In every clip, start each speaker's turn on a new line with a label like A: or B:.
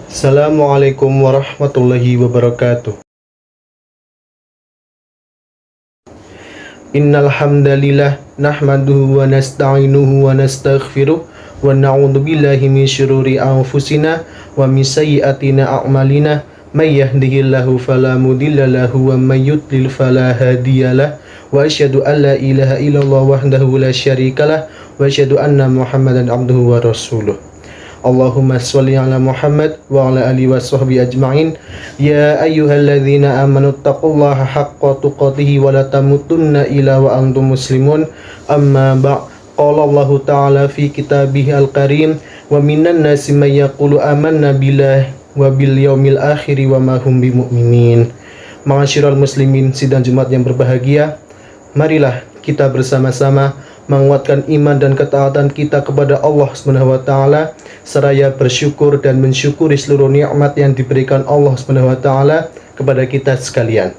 A: Assalamualaikum warahmatullahi wabarakatuh. Innal hamdalillah nahmaduhu wa nasta'inuhu wa nastaghfiruh wa na'udzu billahi min syururi anfusina wa min sayyiatina a'malina may yahdihillahu fala mudilla lahu wa may yudlil fala hadiyalah wa asyhadu an la ilaha illallah wahdahu la syarikalah wa asyhadu anna Muhammadan abduhu wa rasuluh. Allahumma sholli ala Muhammad wa ala alihi wa sahbihi ajma'in. Ya ayyuhalladzina amanu taqullaha haqqa tuqatih wa la tamutunna illa wa antum muslimun. Amma ba' qala Allah ta'ala fi kitabih al-karim wa minan nasi may yaqulu amanna billahi wa bil yaumil akhir wa ma hum bimu'minin. Ma'asyiral muslimin, sidang Jumat yang berbahagia, marilah kita bersama-sama menguatkan iman dan ketaatan kita kepada Allah Subhanahu wa taala seraya bersyukur dan mensyukuri seluruh nikmat yang diberikan Allah Subhanahu wa taala kepada kita sekalian,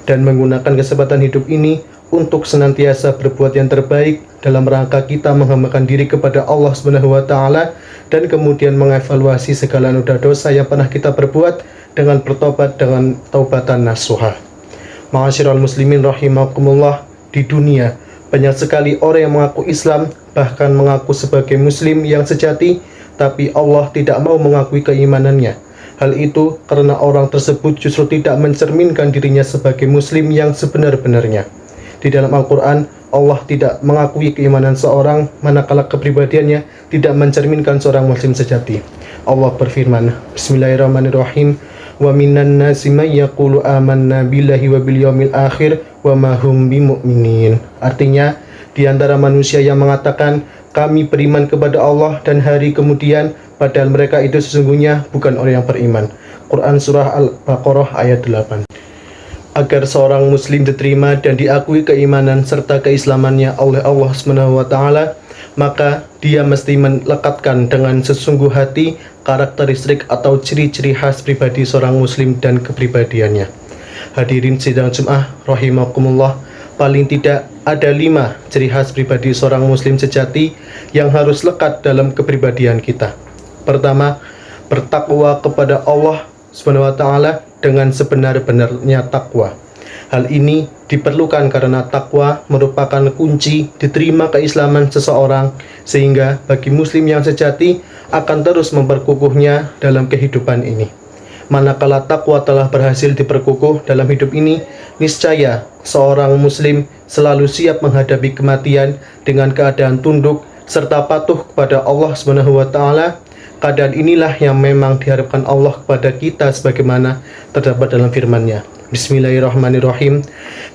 A: dan menggunakan kesempatan hidup ini untuk senantiasa berbuat yang terbaik dalam rangka kita menghambakan diri kepada Allah Subhanahu wa taala dan kemudian mengevaluasi segala noda dosa yang pernah kita perbuat dengan bertobat dengan taubatan nasuha. Ma'asyiral muslimin rahimakumullah, di dunia banyak sekali orang yang mengaku Islam, bahkan mengaku sebagai Muslim yang sejati, tapi Allah tidak mau mengakui keimanannya. Hal itu karena orang tersebut justru tidak mencerminkan dirinya sebagai Muslim yang sebenar-benarnya. Di dalam Al-Quran, Allah tidak mengakui keimanan seorang manakala kepribadiannya tidak mencerminkan seorang Muslim sejati. Allah berfirman, Bismillahirrahmanirrahim, wa minan nasi may yaqulu amanna billahi wa bil yaumil akhir wa ma hum bimu'minin. Artinya, di antara manusia yang mengatakan kami beriman kepada Allah dan hari kemudian, padahal mereka itu sesungguhnya bukan orang yang beriman. Quran Surah Al-Baqarah ayat 8. Agar seorang muslim diterima dan diakui keimanan serta keislamannya oleh Allah Subhanahu wa taala, maka dia mesti melekatkan dengan sesungguh hati karakteristik atau ciri-ciri khas pribadi seorang muslim dan kepribadiannya. Hadirin sidang Jum'ah rahimakumullah, paling tidak ada 5 ciri khas pribadi seorang muslim sejati yang harus lekat dalam kepribadian kita. Pertama, bertakwa kepada Allah Subhanahu wa taala dengan sebenar-benarnya takwa. Hal ini diperlukan karena takwa merupakan kunci diterima keislaman seseorang, sehingga bagi muslim yang sejati akan terus memperkukuhnya dalam kehidupan ini. Manakala takwa telah berhasil diperkukuh dalam hidup ini, niscaya seorang muslim selalu siap menghadapi kematian dengan keadaan tunduk serta patuh kepada Allah Subhanahu wa taala. Keadaan inilah yang memang diharapkan Allah kepada kita sebagaimana terdapat dalam firman-Nya. Bismillahirrahmanirrahim.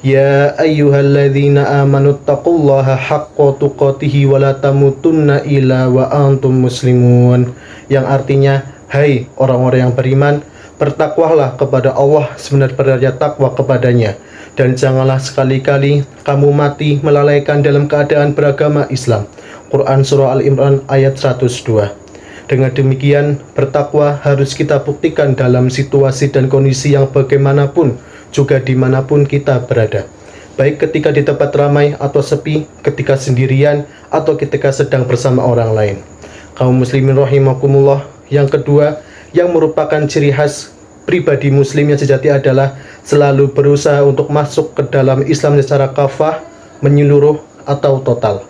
A: Ya ayyuhalladzina amanu taqullaha haqqa tuqatih wa la tamutunna illa wa antum muslimun. Yang artinya, hai orang-orang yang beriman, bertakwalah kepada Allah sebenar-benarnya takwa kepadanya, dan janganlah sekali-kali kamu mati melalaikan dalam keadaan beragama Islam. Quran Surah Al-Imran ayat 102. Dengan demikian, bertakwa harus kita buktikan dalam situasi dan kondisi yang bagaimanapun, juga dimanapun kita berada. Baik ketika di tempat ramai atau sepi, ketika sendirian, atau ketika sedang bersama orang lain. Kaum muslimin rahimakumullah, yang kedua, yang merupakan ciri khas pribadi muslim yang sejati adalah selalu berusaha untuk masuk ke dalam Islam secara kafah, menyeluruh, atau total.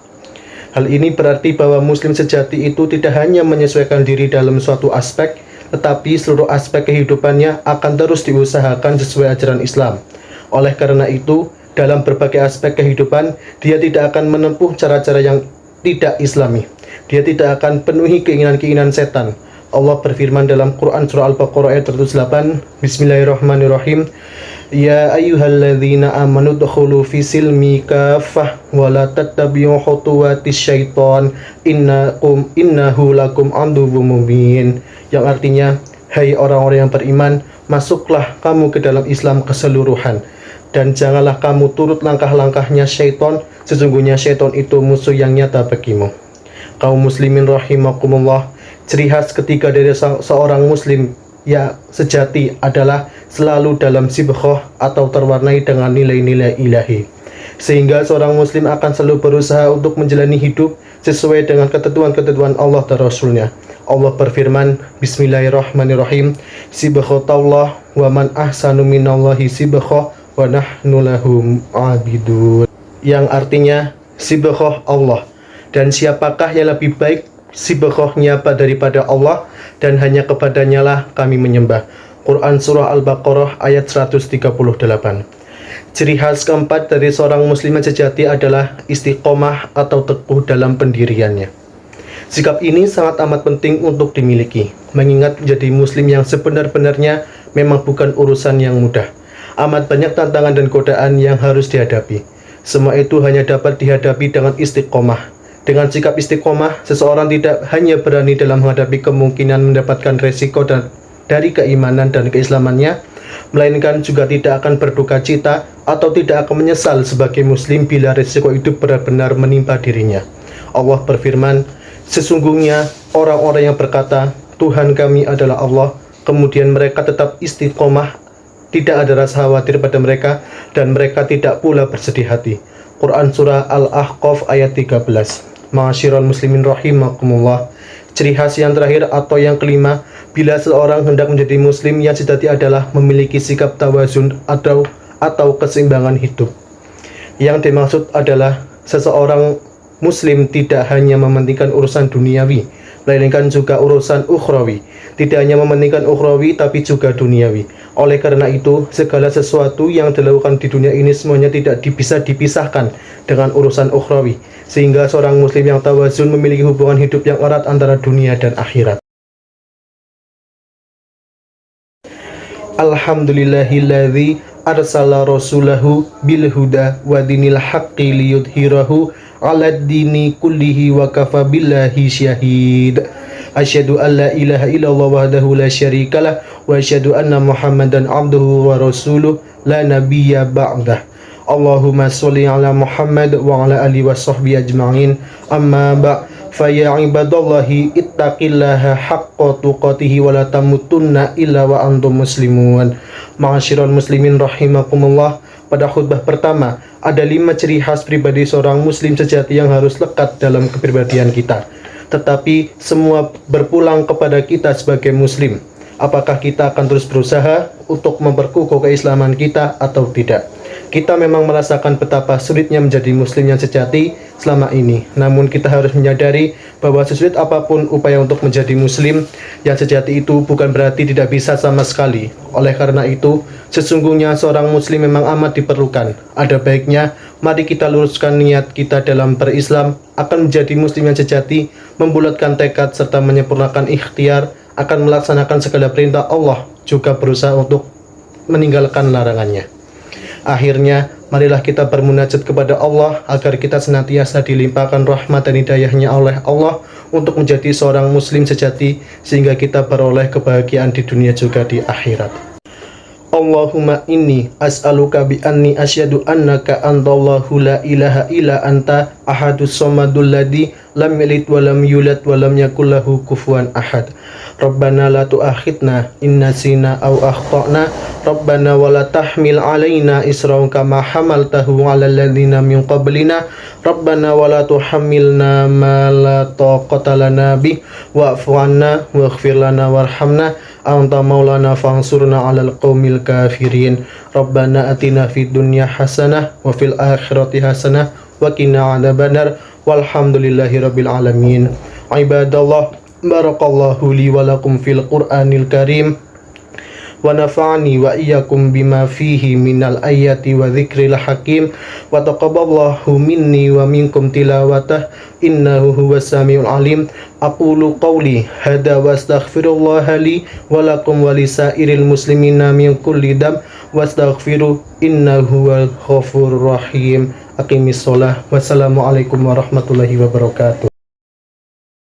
A: Hal ini berarti bahwa muslim sejati itu tidak hanya menyesuaikan diri dalam suatu aspek, tetapi seluruh aspek kehidupannya akan terus diusahakan sesuai ajaran Islam. Oleh karena itu, dalam berbagai aspek kehidupan, dia tidak akan menempuh cara-cara yang tidak islami. Dia tidak akan penuhi keinginan-keinginan setan. Allah berfirman dalam Quran Surah Al-Baqarah ayat 108, Bismillahirrahmanirrahim. Ya ayyuhalladzina amanu dkhulu fi silmi kafah wa la tattabi'u khutuwatis syaitan innahu lakum aduwwum mubin. Yang artinya, hai orang-orang yang beriman, masuklah kamu ke dalam Islam keseluruhan, dan janganlah kamu turut langkah-langkahnya syaitan, sesungguhnya syaitan itu musuh yang nyata bagimu. Kaum muslimin rahimakumullah, ciri khas ketiga dari seorang muslim yang sejati adalah selalu dalam sibghah atau terwarnai dengan nilai-nilai ilahi. sehingga seorang muslim akan selalu berusaha untuk menjalani hidup sesuai dengan ketentuan-ketentuan Allah dan Rasulnya. Allah berfirman, Bismillahirrahmanirrahim, Sibghatallah wa man ahsanu minallahi sibghah wa nahnu lahu abidun. Yang artinya, sibghah Allah, dan siapakah yang lebih baik sibghahnya daripada Allah, dan hanya kepadanya lah kami menyembah. Quran Surah Al-Baqarah ayat 138. Ciri khas keempat dari seorang muslim yang sejati adalah istiqomah atau teguh dalam pendiriannya. Sikap ini sangat amat penting untuk dimiliki, mengingat menjadi muslim yang sebenar-benarnya memang bukan urusan yang mudah. Amat banyak tantangan dan godaan yang harus dihadapi. Semua itu hanya dapat dihadapi dengan istiqomah. Dengan sikap istiqomah, seseorang tidak hanya berani dalam menghadapi kemungkinan mendapatkan resiko dari keimanan dan keislamannya, melainkan juga tidak akan berduka cita atau tidak akan menyesal sebagai muslim bila resiko itu benar-benar menimpa dirinya. Allah berfirman, sesungguhnya orang-orang yang berkata, Tuhan kami adalah Allah, kemudian mereka tetap istiqomah, tidak ada rasa khawatir pada mereka, dan mereka tidak pula bersedih hati. Quran Surah Al-Ahqaf ayat 13. Ma'asyiral muslimin rahimakumullah. Ciri khas yang terakhir atau yang kelima, bila seorang hendak menjadi muslim yang sejati adalah memiliki sikap tawazun atau keseimbangan hidup. Yang dimaksud adalah seseorang muslim tidak hanya mementingkan urusan duniawi, melainkan juga urusan ukhrawi. Tidak hanya mementingkan ukhrawi, tapi juga duniawi. Oleh karena itu, segala sesuatu yang dilakukan di dunia ini semuanya tidak bisa dipisahkan dengan urusan ukhrawi, sehingga seorang muslim yang tawazun memiliki hubungan hidup yang erat antara dunia dan akhirat. Alhamdulillahilladzi arsala rasulahu bil huda wa dinil haqqi liyudhhirahu 'alad dini kullihi wa kafa billahi syahid. Asyhadu an la ilaha illallah wahdahu la syarikalah wa asyhadu anna Muhammadan abduhu wa rasuluh la nabiyya ba'dah. Allahumma sholli ala Muhammad wa ala alihi wa sahbihi ajma'in. Amma ba' fa ya ibadallahi ittaqillaha haqqa tuqatih wa la tamutunna illa wa antum muslimun. Ma'asyiral muslimin rahimakumullah. Pada khutbah pertama, ada 5 ciri khas pribadi seorang muslim sejati yang harus lekat dalam kepribadian kita. Tetapi semua berpulang kepada kita sebagai muslim. Apakah kita akan terus berusaha untuk memperkukuh keislaman kita atau tidak? Kita memang merasakan betapa sulitnya menjadi muslim yang sejati selama ini. Namun kita harus menyadari bahwa sesulit apapun upaya untuk menjadi muslim yang sejati itu bukan berarti tidak bisa sama sekali. Oleh karena itu, sesungguhnya seorang muslim memang amat diperlukan. Ada baiknya mari kita luruskan niat kita dalam berislam akan menjadi muslim yang sejati, membulatkan tekad serta menyempurnakan ikhtiar akan melaksanakan segala perintah Allah, juga berusaha untuk meninggalkan larangannya. Akhirnya, marilah kita bermunajat kepada Allah agar kita senantiasa dilimpahkan rahmat dan hidayahnya oleh Allah untuk menjadi seorang muslim sejati, sehingga kita beroleh kebahagiaan di dunia juga di akhirat. Allahumma inni as'aluka bi anni asyhadu annaka antallahu la ilaha illa anta ahadus samadul ladzi lam yalid wa lam yulad wa lam yakul lahu kufuwan ahad. Rabbana la tu'akhidna in nasina aw akhtana. Rabbana wa la tahmil alaina isran kama hamaltahu 'alal ladzina min qablina. Rabbana wa la tuhammilna ma la taqata lana bih wa'fu 'anna waghfir lana warhamna anta maulana fansurna 'alal qaumil kafirin. Rabbana atina fid dunya hasanah wa fil akhirati hasanah wa qina 'adzabannar. Walhamdulillahi rabbil alamin. Ibadallah, barakallahu li wa lakum fil Qur'anil Karim wa nafa'ani wa iyyakum bima fihi minal ayati wa dzikril hakim wa taqabbalallahu minni wa minkum tilawatah innahu huwas samiul alim. Aqulu qawli hadza wa astaghfirullaha li wa lakum wa lisairil muslimina min kulli dam wastaghfiru innahu huwal ghafurur rahim. Aqimis shalah. Wassalamualaikum warahmatullahi wabarakatuh.